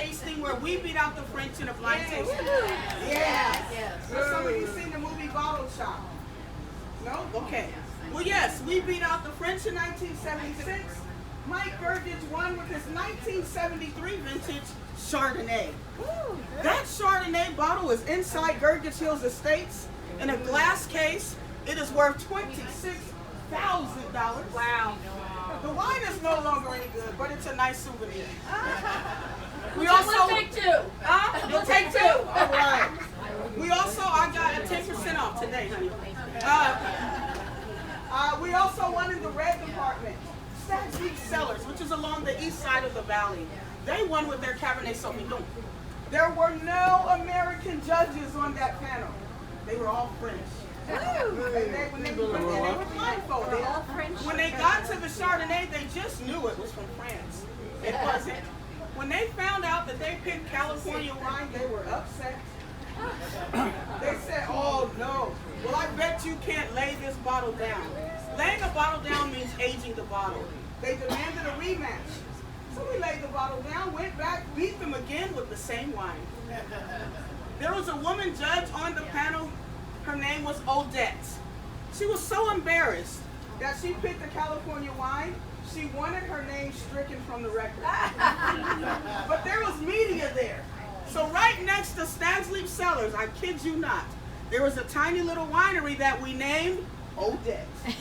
tasting where we beat out the French in a blind tasting. Yes. Has somebody seen the movie Bottle Shop? No? Okay. Well, yes, we beat out the French in 1976. Mike Burgess won with his 1973 vintage Chardonnay. That Chardonnay bottle is inside Gurgis Hills Estates in a glass case. It is worth $26,000. Wow. The wine is no longer any good, but it's a nice souvenir. We We'll also take two. We'll take two. All right. We also, I got a 10% off today, honey. We also won in the red department. Stag's Leap Cellars, which is along the east side of the valley. They won with their Cabernet Sauvignon. There were no American judges on that panel. They were all French. When they were blindfolded. When they got to the Chardonnay, they just knew it was from France. It wasn't. When they found out that they picked California wine, they were upset. They said, oh no. Well, I bet you can't lay this bottle down. Laying a bottle down means aging the bottle. They demanded a rematch. So we laid the bottle down, went back, beat them again with the same wine. There was a woman judge on the panel. Her name was Odette. She was so embarrassed that she picked a California wine. She wanted her name stricken from the record. But there was media there. So right next to Stag's Leap Cellars, I kid you not, there was a tiny little winery that we named Odette. You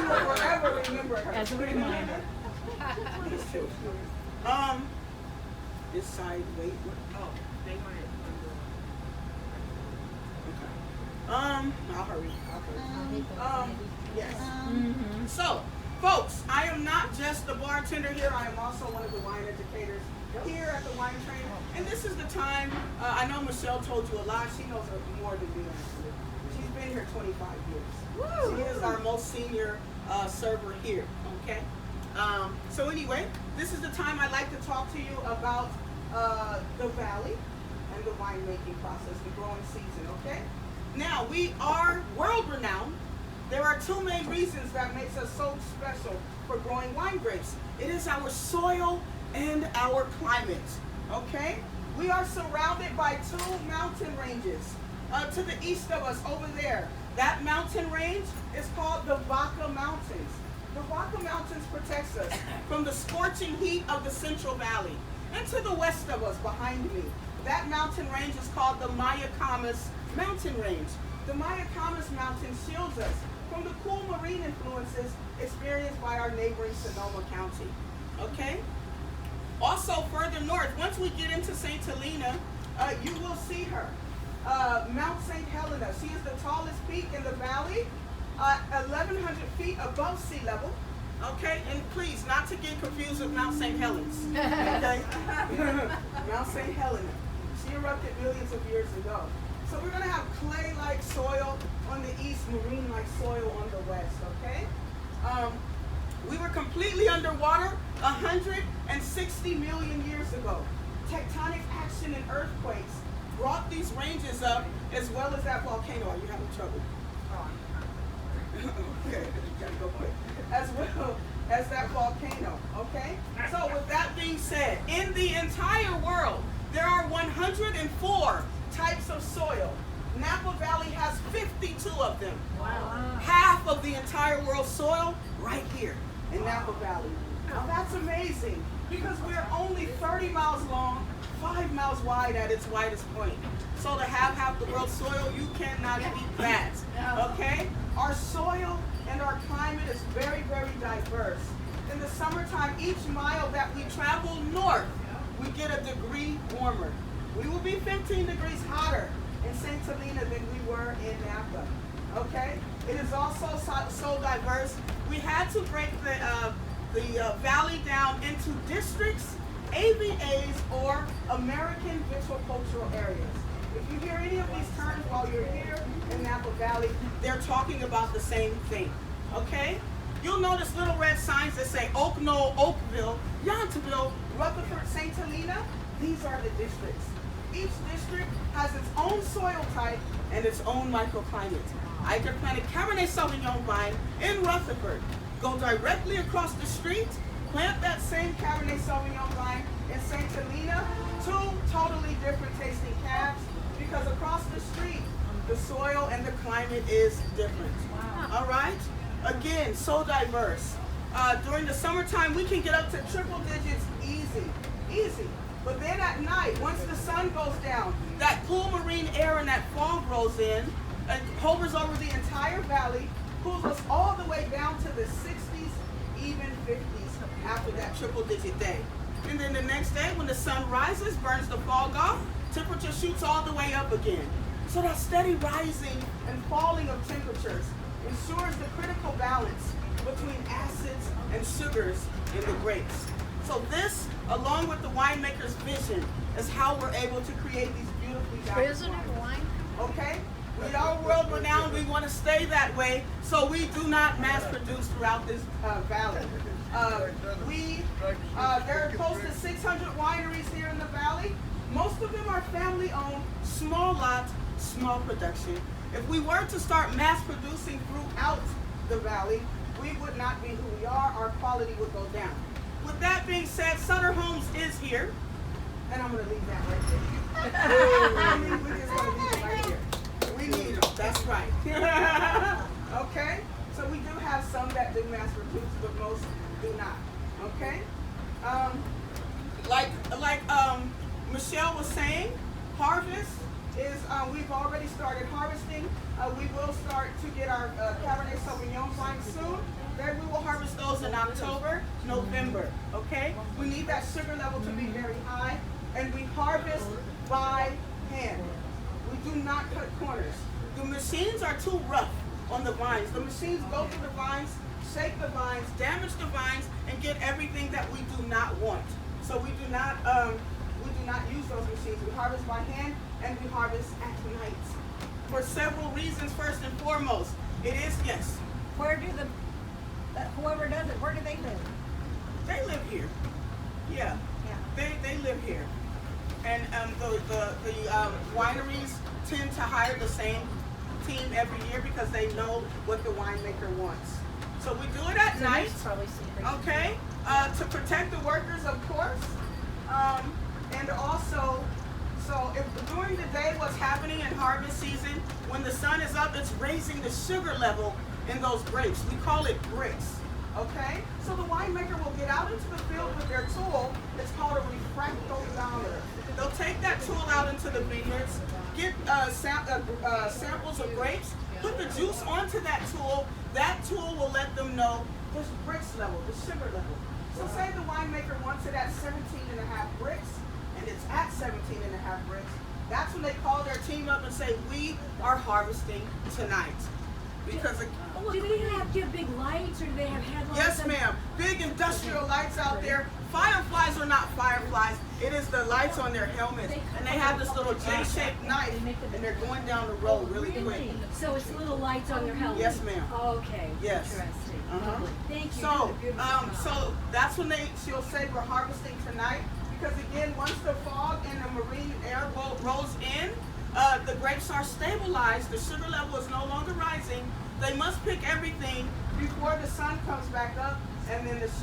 will forever remember her. As a reminder. This side, wait, oh, they might. I'll hurry. Yes. So, folks, I am not just the bartender here. I am also one of the wine educators here at the Wine Train. And this is the time, I know Michelle told you a lot. She knows more than me, actually. She's been here 25 years. She is our most senior server here, okay? So anyway, this is the time I'd like to talk to you about the valley and the winemaking process, the growing season, okay? Now, we are world-renowned. There are two main reasons that makes us so special for growing wine grapes. It is our soil and our climate, okay? We are surrounded by two mountain ranges. To the east of us, over there, that mountain range is called the Vaca Mountains. The Vaca Mountains protects us from the scorching heat of the Central Valley. And to the west of us, behind me, that mountain range is called the Mayacamas Mountain Range. The Mayacamas Mountain shields us from the cool marine influences experienced by our neighboring Sonoma County. Okay? Also, further north, once we get into St. Helena, you will see her. Mount St. Helena. She is the tallest peak in the valley, 1,100 feet above sea level. Okay, and please, not to get confused with Mount St. Helens. Okay? Mount St. Helena. She erupted millions of years ago. So we're going to have clay-like soil on the east, marine-like soil on the west, okay? We were completely underwater 160 million years ago. Tectonic action and earthquakes brought these ranges up, as well as that volcano. Are you having trouble? Okay, gotta go quick. As well as that volcano, okay? So with that being said, in the entire world, there are 104 types of soil. Napa Valley has 52 of them. Wow. Half of the entire world's soil right here in Napa Valley. Now that's amazing because we're only 30 miles long, 5 miles wide at its widest point. So to have half the world's soil, you cannot beat that, okay? Our soil and our climate is very, very diverse. In the summertime, each mile that we travel north, we get a degree warmer. We will be 15 degrees hotter in St. Helena than we were in Napa, okay? It is also so diverse. We had to break the valley down into districts, AVAs, or American viticultural areas. If you hear any of these terms while you're here in Napa Valley, they're talking about the same thing, okay? You'll notice little red signs that say Oak Knoll, Oakville, Yountville, Rutherford, St. Helena. These are the districts. Each district has its own soil type and its own microclimate. I could plant a Cabernet Sauvignon vine in Rutherford, go directly across the street, plant that same Cabernet Sauvignon vine in St. Helena, it is different. All right? Again, so diverse. During the summertime, we can get up to triple digits easy. But then at night, once the sun goes down, that cool marine air and that fog rolls in and hovers over the entire valley, cools us all the way down to the 60s, even 50s after that triple digit day. And then the next day, when the sun rises, burns the fog off, temperature shoots all the way up again. So that steady rising and falling of temperatures ensures the critical balance between acids and sugars in the grapes. So this, along with the winemaker's vision, is how we're able to create these beautifully balanced wines. Okay? We are world renowned. We want to stay that way, so we do not mass produce throughout this valley. There are close to 600 wineries here in the valley. Most of them are family-owned, small lot, small production. If we were to start mass producing throughout the valley, we would not be who we are. Our quality would go down. With that being said, Sutter Homes is here, and I'm going to leave that right there. We're just going to leave it right here. We need them. That's right. Okay? So we do have some that do mass produce, but most do not. Okay? Like Michelle was saying, harvest is, we've already started harvesting. We will start to get our Cabernet Sauvignon wines soon. Then we will harvest those in October, November, okay? We need that sugar level to be very high, and we harvest by hand. We do not cut corners. The machines are too rough on the vines. The machines go through the vines, shake the vines, damage the vines, and get everything that we do not want. So we do not use those machines. We harvest by hand, and we harvest at night. For several reasons. First and foremost, it is, yes. Where do whoever does it, where do they live? They live here. Yeah. They live here. And the wineries tend to hire the same team every year because they know what the winemaker wants. So we do it at night. Okay. To protect the workers, of course. And also, so if during the day what's happening in harvest season, when the sun is up, it's raising the sugar level in those grapes. We call it bricks. Okay? So the winemaker will get out into the field with their tool. It's called a refractometer. They'll take that tool out into the vineyards, get samples of grapes, put the juice onto that tool. That tool will let them know the bricks level, the sugar level. So say the winemaker wants it at 17.5 bricks, and it's at 17.5 bricks. That's when they call their team up and say, we are harvesting tonight. Because do they have big lights, or do they have headlights? Yes, ma'am. Big industrial lights out there. Fireflies are not fireflies. It is the lights on their helmets. And they have this little J-shaped knife, and they're going down the road really quick. So it's little lights on their helmets? Yes, ma'am. Okay. Yes. Interesting. Thank you. So that's when she'll say we're harvesting tonight. Because again, once the fog and the marine air rolls in, the grapes are stabilized. The sugar level is no longer rising. They must pick everything before the sun comes back up, and then the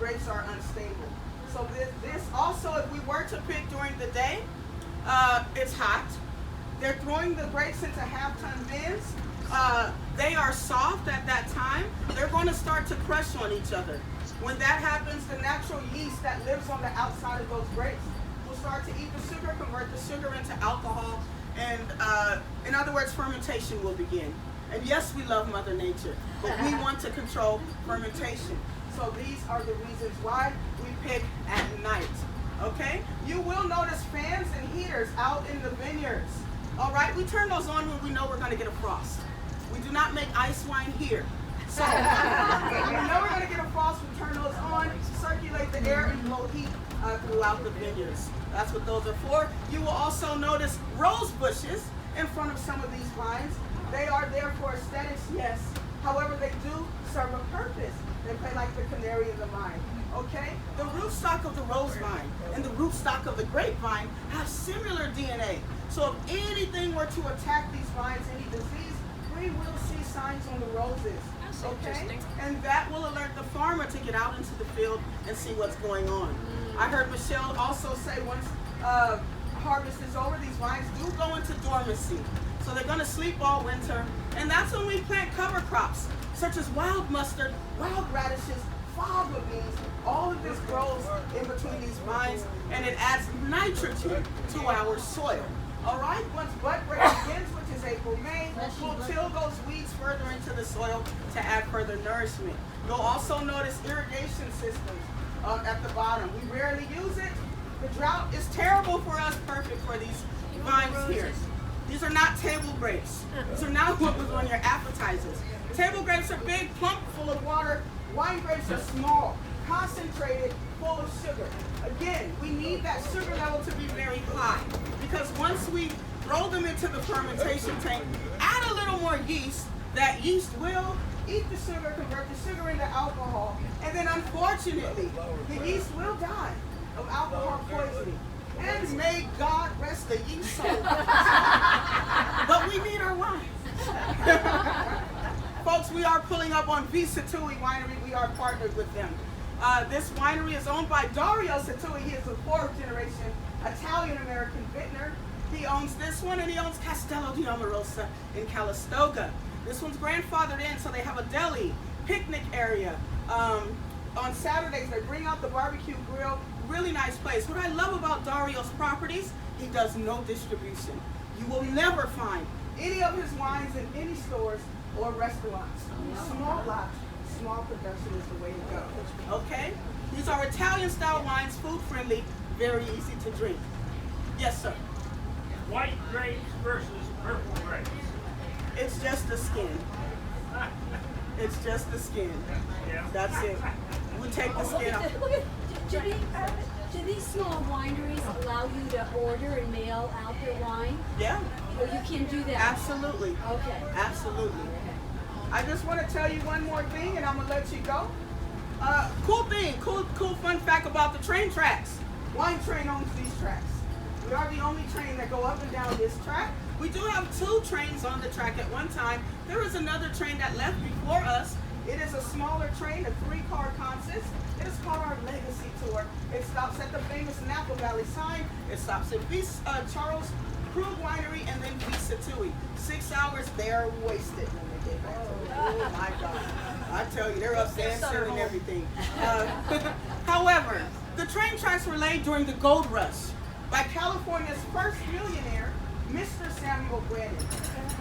grapes are unstable. So this also, if we were to pick during the day, it's hot. They're throwing the grapes into half-ton bins. They are soft at that time. They're going to start to crush on each other. When that happens, the natural yeast that lives on the outside of those grapes will start to eat the sugar, convert the sugar into alcohol, and in other words, fermentation will begin. And yes, we love Mother Nature, but we want to control fermentation. So these are the reasons why we pick at night. Okay? You will notice fans and heaters out in the vineyards. All right? We turn those on when we know we're going to get a frost. We do not make ice wine here. So when we know we're going to get a frost, we turn those on, circulate the air, and blow heat throughout the vineyards. That's what those are for. You will also notice rose bushes in front of some of these vines. They are there for aesthetics, yes. However, they do serve a purpose. They play like the canary in the mine. Okay? The rootstock of the rose vine and the rootstock of the grapevine have similar DNA. So if anything were to attack these vines, any disease, we will see signs on the roses. Okay? And that will alert the farmer to get out into the field and see what's going on. I heard Michelle also say once harvest is over, these vines do go into dormancy. So they're going to sleep all winter. And that's when we plant cover crops, such as wild mustard, wild radishes, fava beans. All of this grows in between these vines, and it adds nitrogen to our soil. All right, once bud break begins, which is April, May, we'll till those weeds further into the soil to add further nourishment. You'll also notice irrigation systems at the bottom. We rarely use it. The drought is terrible for us, perfect for these vines here. These are not table grapes. These are not what was on your appetizers. Table grapes are big, plump, full of water. Wine grapes are small, concentrated, full of sugar. Again, we need that sugar level to be very high, because once we roll them into the fermentation tank, add a little more yeast, that yeast will eat the sugar, convert the sugar into alcohol, and then unfortunately, the yeast will die of alcohol poisoning. And may God rest the yeast soul. But we need our wine. Folks, we are pulling up on V. Satui Winery. We are partnered with them. This winery is owned by Dario Satui. He is a fourth generation Italian-American vintner. He owns this one, and he owns Castello di Omarosa in Calistoga. This one's grandfathered in, so they have a deli, picnic area. On Saturdays, they bring out the barbecue grill. Really nice place. What I love about Dario's properties, he does no distribution. You will never find any of his wines in any stores or restaurants. Small lots, small production is the way to go. Okay? These are Italian-style wines, food-friendly, very easy to drink. Yes, sir. White grapes versus purple grapes. It's just the skin. It's just the skin. Yeah. That's it. We take the skin off. Do these small wineries allow you to order and mail out their wine? Yeah. Or you can do that? Absolutely. Okay. Absolutely. I just want to tell you one more thing, and I'm going to let you go. Cool thing, cool fun fact about the train tracks. Wine Train owns these tracks. We are the only train that go up and down this track. We do have 2 trains on the track at one time. There is another train that left before us. It is a smaller train, a 3-car consist. It is called our Legacy Tour. It stops at the famous Napa Valley sign. It stops at Charles Krug Winery and then V. Satui. 6 hours, they're wasted when they get back to it. Oh my God. I tell you, they're up dancing and everything. However, the train tracks were laid during the gold rush by California's first millionaire, Mr. Samuel Brandon.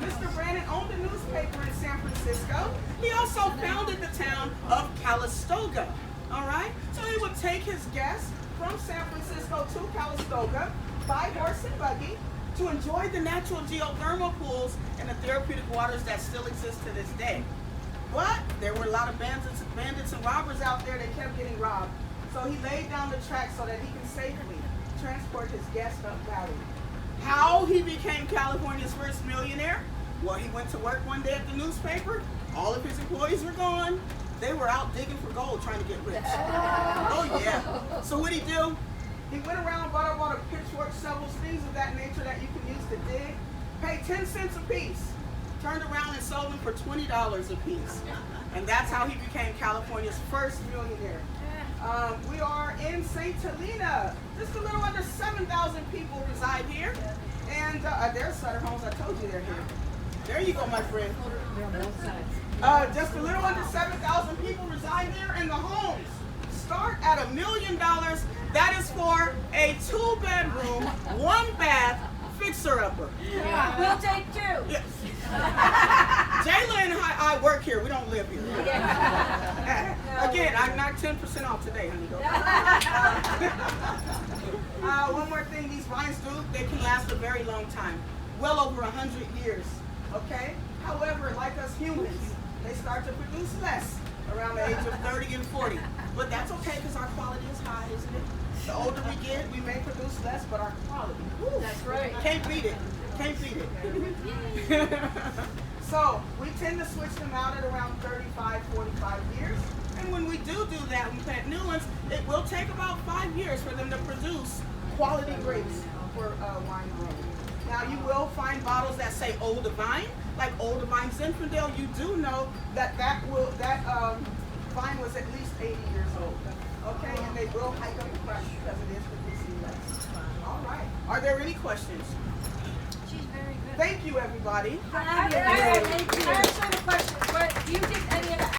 Mr. Brandon owned a newspaper in San Francisco. He also founded the town of Calistoga. All right? So he would take his guests from San Francisco to Calistoga by horse and buggy to enjoy the natural geothermal pools and the therapeutic waters that still exist to this day. But there were a lot of bandits and robbers out there that kept getting robbed. So he laid down the track so that he can safely transport his guests up valley. How he became California's first millionaire? Well, he went to work one day at the newspaper. All of his employees were gone. They were out digging for gold, trying to get rich. Oh yeah. So what'd he do? He went around, bought up all the pitchforks, shovels, things of that nature that you can use to dig. Paid 10 cents a piece. Turned around and sold them for $20 a piece. And that's how he became California's first millionaire. We are in St. Helena. Just a little under 7,000 people reside here. And there's Sutter Homes. I told you they're here. There you go, my friend. Just a little under 7,000 people reside here, and the homes start at $1 million. That is for a 2-bedroom, 1-bath fixer-upper. Yeah, we'll take 2. Yes. Jayla and I work here. We don't live here. Again, I'm not 10% off today, honey. One more thing, these vines they can last a very long time. Well over 100 years. Okay? However, like us humans, they start to produce less around the age of 30 and 40. But that's okay because our quality is high, isn't it? The older we get, we may produce less, but our quality. Woo, That's right. Can't beat it. Can't beat it. So we tend to switch them out at around 35, 45 years. And when we do that, when we plant new ones, it will take about 5 years for them to produce quality grapes for wine growing. Now you will find bottles that say Old Divine, like Old Divine Zinfandel. You do know that vine was at least 80 years old. Okay, and they will hike up the price because it is producing less. All right. Are there any questions? She's very good. Thank you, everybody. Fabulous.